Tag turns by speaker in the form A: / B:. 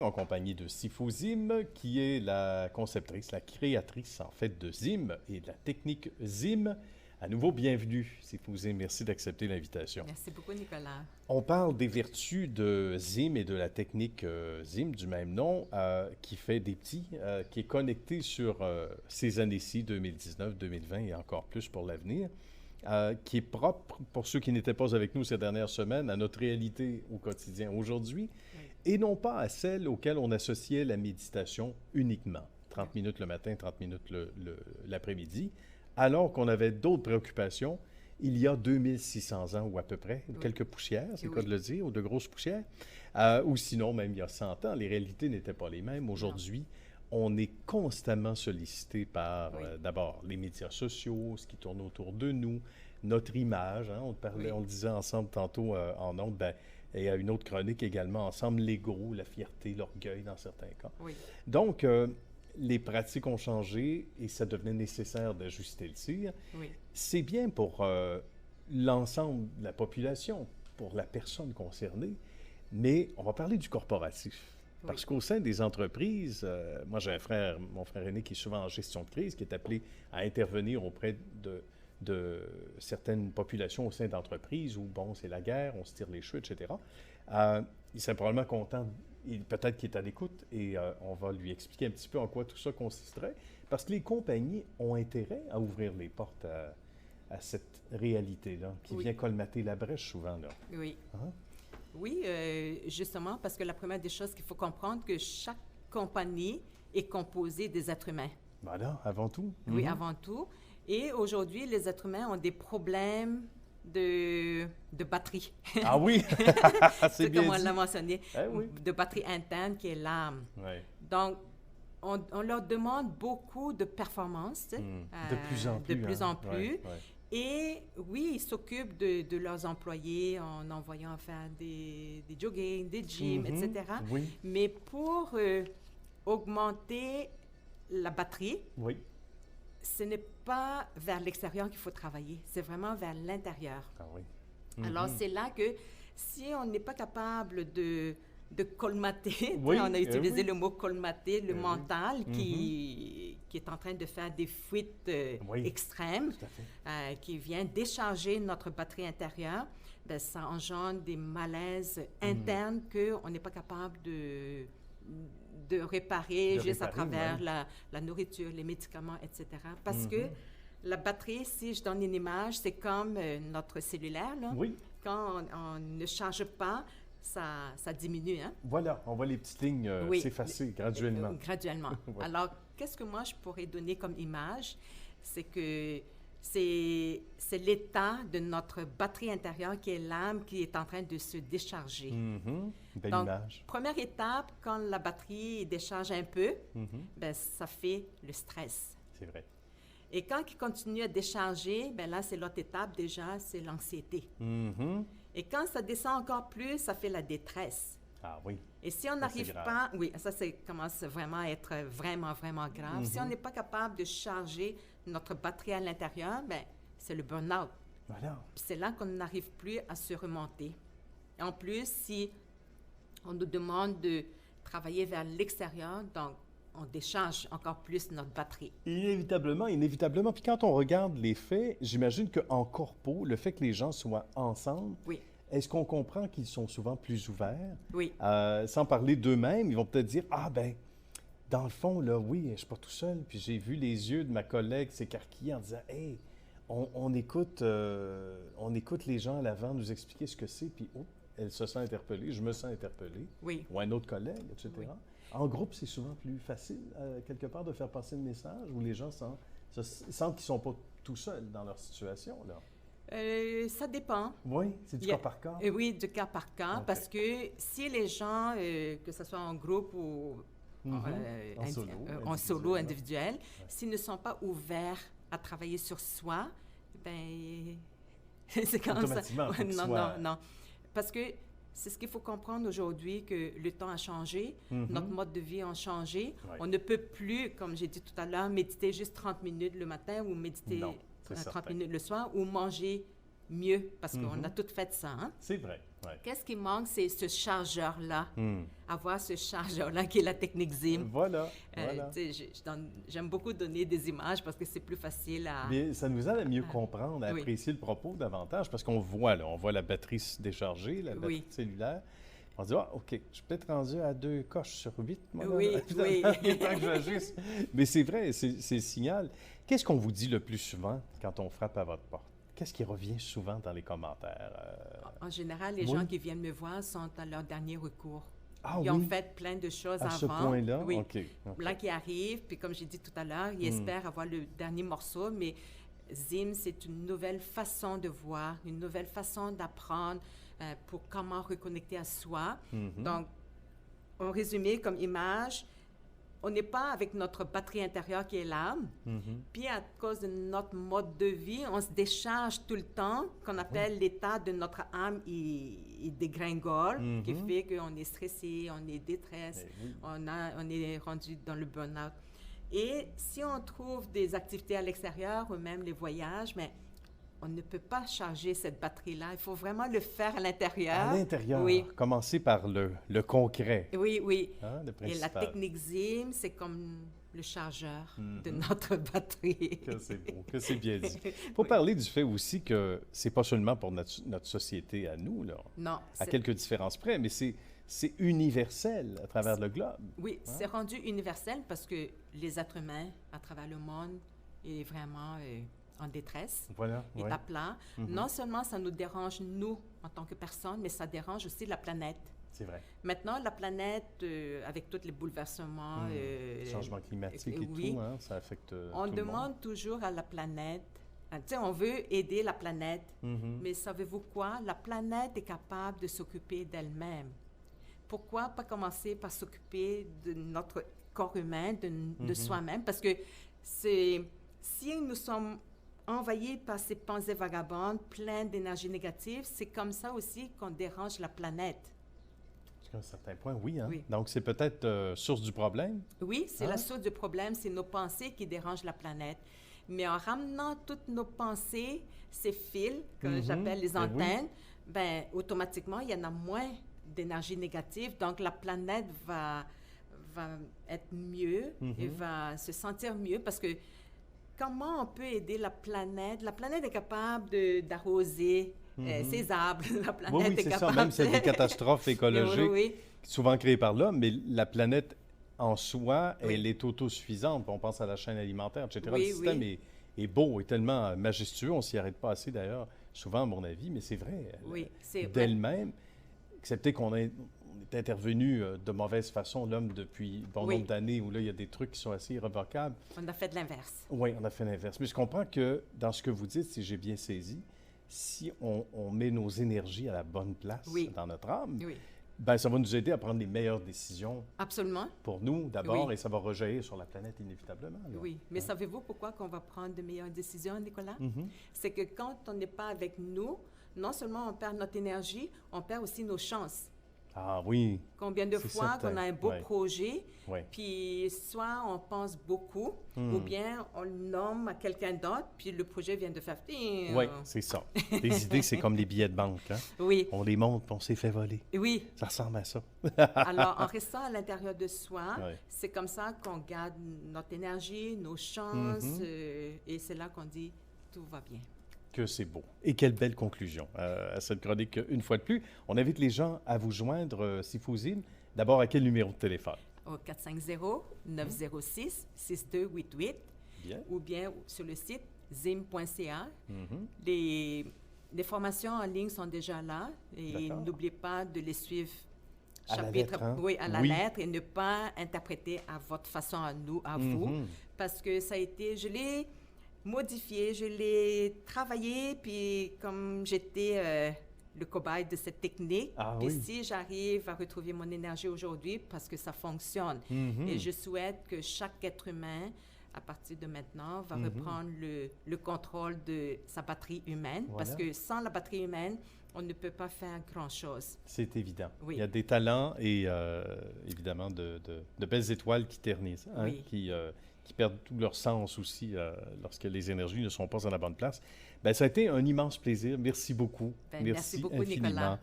A: En compagnie de Sifou Zim, qui est la conceptrice, la créatrice en fait de Zim et de la technique Zim. À nouveau, bienvenue Sifou Zim, merci d'accepter l'invitation.
B: Merci beaucoup, Nicolas.
A: On parle des vertus de Zim et de la technique Zim du même nom, qui fait des petits, qui est connecté sur ces années-ci, 2019, 2020 et encore plus pour l'avenir. Qui est propre, pour ceux qui n'étaient pas avec nous ces dernières semaines, à notre réalité au quotidien aujourd'hui, et non pas à celle auquel on associait la méditation uniquement, 30 minutes le matin, 30 minutes l'après-midi, alors qu'on avait d'autres préoccupations il y a 2600 ans ou à peu près, quelques poussières, c'est le cas de le dire, ou de grosses poussières, ou sinon même il y a 100 ans, les réalités n'étaient pas les mêmes. Aujourd'hui, on est constamment sollicité par, d'abord, les médias sociaux, ce qui tourne autour de nous, notre image. Hein, on le disait ensemble tantôt en ondes, et à une autre chronique également, ensemble, l'ego, la fierté, l'orgueil dans certains cas. Donc, les pratiques ont changé et ça devenait nécessaire d'ajuster le tir. C'est bien pour l'ensemble de la population, pour la personne concernée, mais on va parler du corporatif. Parce qu'au sein des entreprises, moi j'ai mon frère aîné qui est souvent en gestion de crise, qui est appelé à intervenir auprès de certaines populations au sein d'entreprises où, bon, c'est la guerre, on se tire les cheveux, etc. Il serait probablement content, peut-être qu'il est à l'écoute, et on va lui expliquer un petit peu en quoi tout ça consisterait, parce que les compagnies ont intérêt à ouvrir les portes à cette réalité-là, qui vient colmater la brèche souvent, là.
B: Oui. Hein? Oui, justement, parce que la première des choses qu'il faut comprendre, que chaque compagnie est composée des êtres humains.
A: Voilà, avant tout.
B: Oui, avant tout. Et aujourd'hui, les êtres humains ont des problèmes de batterie.
A: Ah oui, c'est bien
B: comme on
A: dit.
B: l'a mentionné,
A: oui.
B: De batterie interne qui est l'âme.
A: Oui.
B: Donc, on leur demande beaucoup de performance.
A: De plus en plus.
B: De plus en plus.
A: Ouais.
B: Et oui, ils s'occupent de leurs employés en envoyant faire des jogging, des gyms, etc.
A: Oui.
B: Mais pour augmenter la batterie, ce n'est pas vers l'extérieur qu'il faut travailler, c'est vraiment vers l'intérieur.
A: Ah oui.
B: Alors, c'est là que si on n'est pas capable de colmater, on a utilisé le mot colmater, le mental qui est en train de faire des fuites extrêmes, qui vient décharger notre batterie intérieure, bien, ça engendre des malaises internes qu'on n'est pas capable de réparer juste à travers la nourriture, les médicaments, etc. Parce que la batterie, si je donne une image, c'est comme notre cellulaire. Là. Quand on ne charge pas, ça diminue. Hein?
A: Voilà, on voit les petites lignes s'effacer graduellement.
B: Graduellement. Alors, qu'est-ce que moi, je pourrais donner comme image? C'est que c'est l'état de notre batterie intérieure qui est l'âme qui est en train de se décharger.
A: Belle
B: Donc,
A: image.
B: Première étape, quand la batterie décharge un peu, ben, ça fait le stress.
A: C'est vrai.
B: Et quand il continue à décharger, ben là, c'est l'autre étape déjà, c'est l'anxiété. Et quand ça descend encore plus, ça fait la détresse.
A: Ah oui.
B: Et si on n'arrive pas, ça commence vraiment à être vraiment, vraiment grave. Si on n'est pas capable de charger notre batterie à l'intérieur, ben c'est le burn-out.
A: Voilà.
B: Puis c'est là qu'on n'arrive plus à se remonter. Et en plus, si on nous demande de travailler vers l'extérieur, donc on décharge encore plus notre batterie.
A: Inévitablement. Puis quand on regarde les faits, j'imagine qu'en corpo, le fait que les gens soient ensemble, est-ce qu'on comprend qu'ils sont souvent plus ouverts?
B: Oui.
A: Sans parler d'eux-mêmes, ils vont peut-être dire, dans le fond, là, je suis pas tout seul. Puis j'ai vu les yeux de ma collègue s'écarquiller en disant, hey, on écoute les gens à l'avant nous expliquer ce que c'est, puis elle se sent interpellée, je me sens interpellé. Ou un autre collègue, etc. En groupe, c'est souvent plus facile, quelque part, de faire passer le message où les gens sentent qu'ils ne sont pas tout seuls dans leur situation, là.
B: Ça dépend.
A: Oui, c'est du cas par cas?
B: Oui, du cas par cas, parce que si les gens, que ce soit en groupe ou en solo individuel, s'ils ne sont pas ouverts à travailler sur soi, ben c'est comme ça. Non. Parce que c'est ce qu'il faut comprendre aujourd'hui, que le temps a changé, notre mode de vie a changé. On ne peut plus, comme j'ai dit tout à l'heure, méditer juste 30 minutes le matin ou méditer 30 minutes le soir ou manger mieux, parce qu'on a tout fait ça. Hein?
A: C'est vrai, ouais.
B: Qu'est-ce qui manque, c'est ce chargeur-là. Avoir ce chargeur-là qui est la technique ZIM.
A: Voilà.
B: J'aime beaucoup donner des images parce que c'est plus facile à...
A: Mais ça nous aide à mieux comprendre, à apprécier le propos davantage, parce qu'on voit, là, on voit la batterie se décharger, la batterie cellulaire. On dit, OK, je suis peut-être rendu à 2 coches sur 8, moi, là.
B: Oui.
A: Il est temps que j'agisse. Mais c'est vrai, c'est le signal. Qu'est-ce qu'on vous dit le plus souvent quand on frappe à votre porte? Qu'est-ce qui revient souvent dans les commentaires?
B: En général, les gens qui viennent me voir sont à leur dernier recours.
A: Ah,
B: ils ont fait plein de choses avant.
A: À ce point-là?
B: Oui.
A: OK.
B: Là, qui arrivent, puis comme j'ai dit tout à l'heure, ils espèrent avoir le dernier morceau, mais ZIM, c'est une nouvelle façon de voir, une nouvelle façon d'apprendre pour comment reconnecter à soi. Donc, en résumé, comme image, on n'est pas avec notre batterie intérieure qui est l'âme, puis à cause de notre mode de vie, on se décharge tout le temps, qu'on appelle l'état de notre âme, il dégringole, qui fait qu'on est stressé, on est détresse, on est rendu dans le burn-out. Et si on trouve des activités à l'extérieur ou même les voyages, mais on ne peut pas charger cette batterie-là. Il faut vraiment le faire à l'intérieur.
A: À l'intérieur.
B: Oui.
A: Commencer par le concret.
B: Oui.
A: Hein, le
B: Et la
A: principal.
B: technique ZIM, c'est comme le chargeur de notre batterie.
A: Que c'est beau, que c'est bien dit. Il faut parler du fait aussi que c'est pas seulement pour notre société à nous, là.
B: Non.
A: À quelques différences près, mais c'est universel à travers le globe.
B: Oui, c'est rendu universel parce que les êtres humains à travers le monde est vraiment en détresse, est à plat. Non seulement ça nous dérange, nous, en tant que personnes, mais ça dérange aussi la planète.
A: C'est vrai.
B: Maintenant, la planète, avec tous les bouleversements...
A: changement climatique et tout, hein, ça affecte
B: on
A: tout
B: demande
A: le monde.
B: toujours à la planète... Tu sais, on veut aider la planète, mais savez-vous quoi? La planète est capable de s'occuper d'elle-même. Pourquoi pas commencer par s'occuper de notre corps humain, de soi-même? Parce que si nous sommes envahis par ces pensées vagabondes, pleines d'énergie négative, c'est comme ça aussi qu'on dérange la planète.
A: Jusqu'à un certain point, oui. Hein? Oui. Donc, c'est peut-être source du problème?
B: Oui, c'est la source du problème, c'est nos pensées qui dérangent la planète. Mais en ramenant toutes nos pensées, ces fils, que j'appelle les antennes, ben, automatiquement, il y en a moins d'énergie négative. Donc, la planète va être mieux et va se sentir mieux parce que comment on peut aider la planète? La planète est capable d'arroser ses arbres. La planète est capable...
A: ça. Même s'il y a des catastrophes écologiques souvent créées par l'homme, mais la planète en soi, elle est autosuffisante. On pense à la chaîne alimentaire, etc. Le système est beau et tellement majestueux. On ne s'y arrête pas assez, d'ailleurs, souvent, à mon avis, mais c'est vrai. D'elle-même, excepté qu'on est intervenu de mauvaise façon, l'homme, depuis bon nombre d'années, où là, il y a des trucs qui sont assez irrévocables.
B: On a fait de l'inverse.
A: Oui, on a fait l'inverse. Mais je comprends que, dans ce que vous dites, si j'ai bien saisi, si on met nos énergies à la bonne place dans notre âme, ben, ça va nous aider à prendre les meilleures décisions.
B: Absolument.
A: Pour nous, d'abord, et ça va rejaillir sur la planète inévitablement. Là.
B: Oui, mais savez-vous pourquoi qu'on va prendre de meilleures décisions, Nicolas? C'est que quand on n'est pas avec nous, non seulement on perd notre énergie, on perd aussi nos chances.
A: Ah oui.
B: Combien de fois qu'on a un beau projet, puis soit on pense beaucoup, ou bien on le nomme à quelqu'un d'autre, puis le projet vient de faire...
A: Oui, c'est ça. Les idées, c'est comme les billets de banque. Hein?
B: Oui.
A: On les monte, puis on s'est fait voler.
B: Oui.
A: Ça ressemble à ça.
B: Alors, en restant à l'intérieur de soi, c'est comme ça qu'on garde notre énergie, nos chances, et c'est là qu'on dit tout va bien.
A: Que c'est beau. Et quelle belle conclusion à cette chronique, une fois de plus. On invite les gens à vous joindre, si vous ZIM. D'abord, à quel numéro de téléphone?
B: Au 450-906-6288.
A: Bien.
B: Ou bien sur le site zim.ca. Les formations en ligne sont déjà là. Et n'oubliez pas de les suivre chapitre à la lettre et ne pas interpréter à votre façon, à vous. Parce que ça a été... Je l'ai modifié, je l'ai travaillé, puis comme j'étais le cobaye de cette technique, puis si j'arrive à retrouver mon énergie aujourd'hui, parce que ça fonctionne. Et je souhaite que chaque être humain, à partir de maintenant, va reprendre le contrôle de sa batterie humaine, parce que sans la batterie humaine, on ne peut pas faire grand-chose.
A: C'est évident. Oui. Il y a des talents et évidemment de belles étoiles qui ternissent, qui perdent tout leur sens aussi lorsque les énergies ne sont pas à la bonne place. Bien, ça a été un immense plaisir. Merci beaucoup.
B: Merci beaucoup,
A: infiniment.
B: Nicolas.